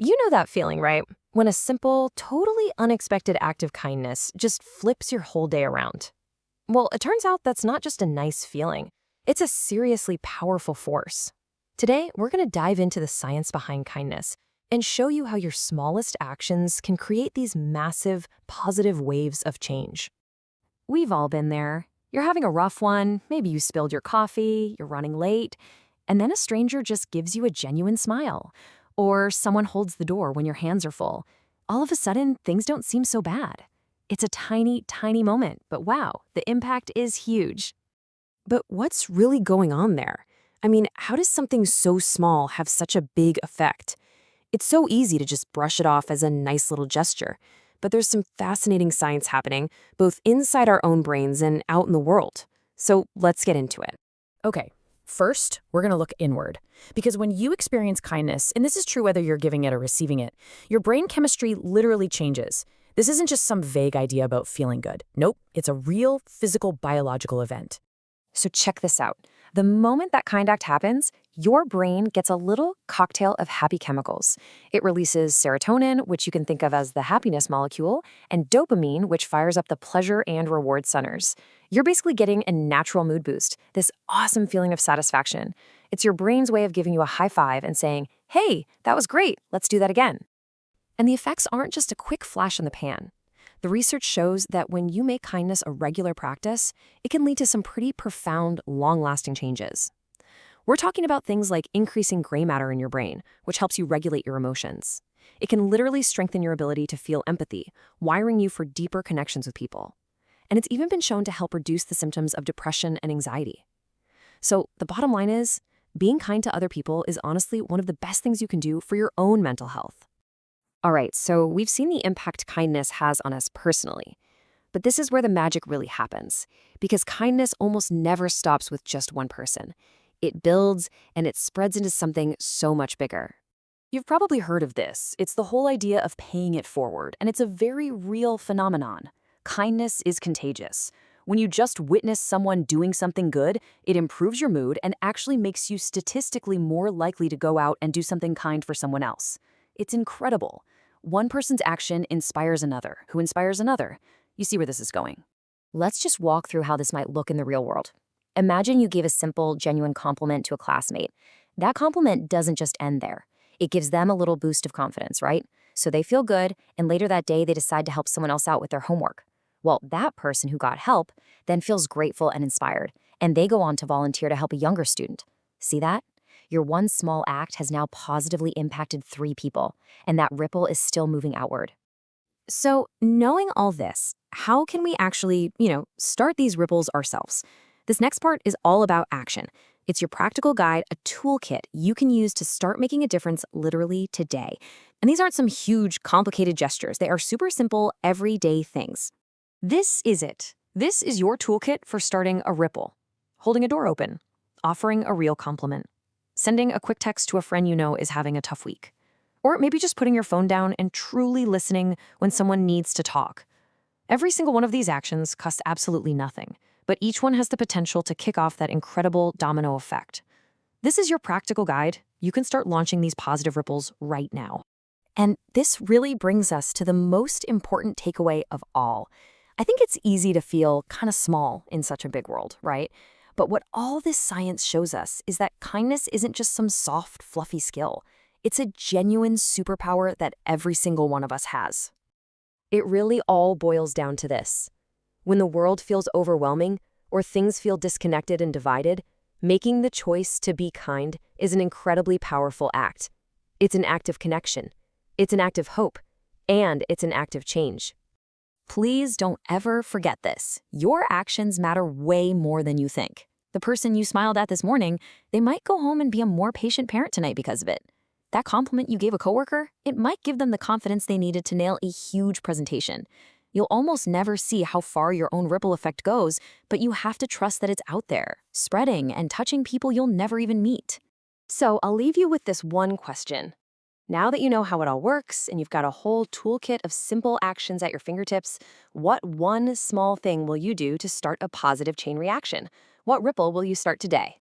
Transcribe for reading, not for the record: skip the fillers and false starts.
You know that feeling, right? When a simple, totally unexpected act of kindness just flips your whole day around. Well, it turns out that's not just a nice feeling. It's a seriously powerful force. Today, we're going to dive into the science behind kindness and show you how your smallest actions can create these massive, positive waves of change. We've all been there. You're having a rough one, maybe you spilled your coffee, you're running late, and then a stranger just gives you a genuine smile. Or someone holds the door when your hands are full. All of a sudden, things don't seem so bad. It's a tiny, tiny moment, but wow, the impact is huge. But what's really going on there? I mean, how does something so small have such a big effect? It's so easy to just brush it off as a nice little gesture, but there's some fascinating science happening, both inside our own brains and out in the world. So let's get into it. Okay, first, we're going to look inward. Because when you experience kindness, and this is true whether you're giving it or receiving it, your brain chemistry literally changes. This isn't just some vague idea about feeling good. Nope, it's a real, physical, biological event. So check this out. The moment that kind act happens, your brain gets a little cocktail of happy chemicals. It releases serotonin, which you can think of as the happiness molecule, and dopamine, which fires up the pleasure and reward centers. You're basically getting a natural mood boost, this awesome feeling of satisfaction. It's your brain's way of giving you a high five and saying, hey, that was great, let's do that again. And the effects aren't just a quick flash in the pan. The research shows that when you make kindness a regular practice, it can lead to some pretty profound, long-lasting changes. We're talking about things like increasing gray matter in your brain, which helps you regulate your emotions. It can literally strengthen your ability to feel empathy, wiring you for deeper connections with people. And it's even been shown to help reduce the symptoms of depression and anxiety. So the bottom line is, being kind to other people is honestly one of the best things you can do for your own mental health. All right, so we've seen the impact kindness has on us personally. But this is where the magic really happens, because kindness almost never stops with just one person. It builds and it spreads into something so much bigger. You've probably heard of this. It's the whole idea of paying it forward, and it's a very real phenomenon. Kindness is contagious. When you just witness someone doing something good, it improves your mood and actually makes you statistically more likely to go out and do something kind for someone else. It's incredible. One person's action inspires another, who inspires another. You see where this is going. Let's just walk through how this might look in the real world. Imagine you gave a simple, genuine compliment to a classmate. That compliment doesn't just end there. It gives them a little boost of confidence, right? So they feel good, and later that day they decide to help someone else out with their homework. Well, that person who got help then feels grateful and inspired, and they go on to volunteer to help a younger student. See that? Your one small act has now positively impacted 3 people, and that ripple is still moving outward. So, knowing all this, how can we actually, start these ripples ourselves? This next part is all about action. It's your practical guide, a toolkit you can use to start making a difference literally today. And these aren't some huge, complicated gestures. They are super simple, everyday things. This is it. This is your toolkit for starting a ripple. Holding a door open. Offering a real compliment. Sending a quick text to a friend you know is having a tough week. Or maybe just putting your phone down and truly listening when someone needs to talk. Every single one of these actions costs absolutely nothing, but each one has the potential to kick off that incredible domino effect. This is your practical guide. You can start launching these positive ripples right now. And this really brings us to the most important takeaway of all. I think it's easy to feel kind of small in such a big world, right? But what all this science shows us is that kindness isn't just some soft, fluffy skill. It's a genuine superpower that every single one of us has. It really all boils down to this. When the world feels overwhelming or things feel disconnected and divided, making the choice to be kind is an incredibly powerful act. It's an act of connection. It's an act of hope. And it's an act of change. Please don't ever forget this. Your actions matter way more than you think. The person you smiled at this morning, they might go home and be a more patient parent tonight because of it. That compliment you gave a coworker, it might give them the confidence they needed to nail a huge presentation. You'll almost never see how far your own ripple effect goes, but you have to trust that it's out there, spreading and touching people you'll never even meet. So I'll leave you with this one question. Now that you know how it all works and you've got a whole toolkit of simple actions at your fingertips, what one small thing will you do to start a positive chain reaction? What ripple will you start today?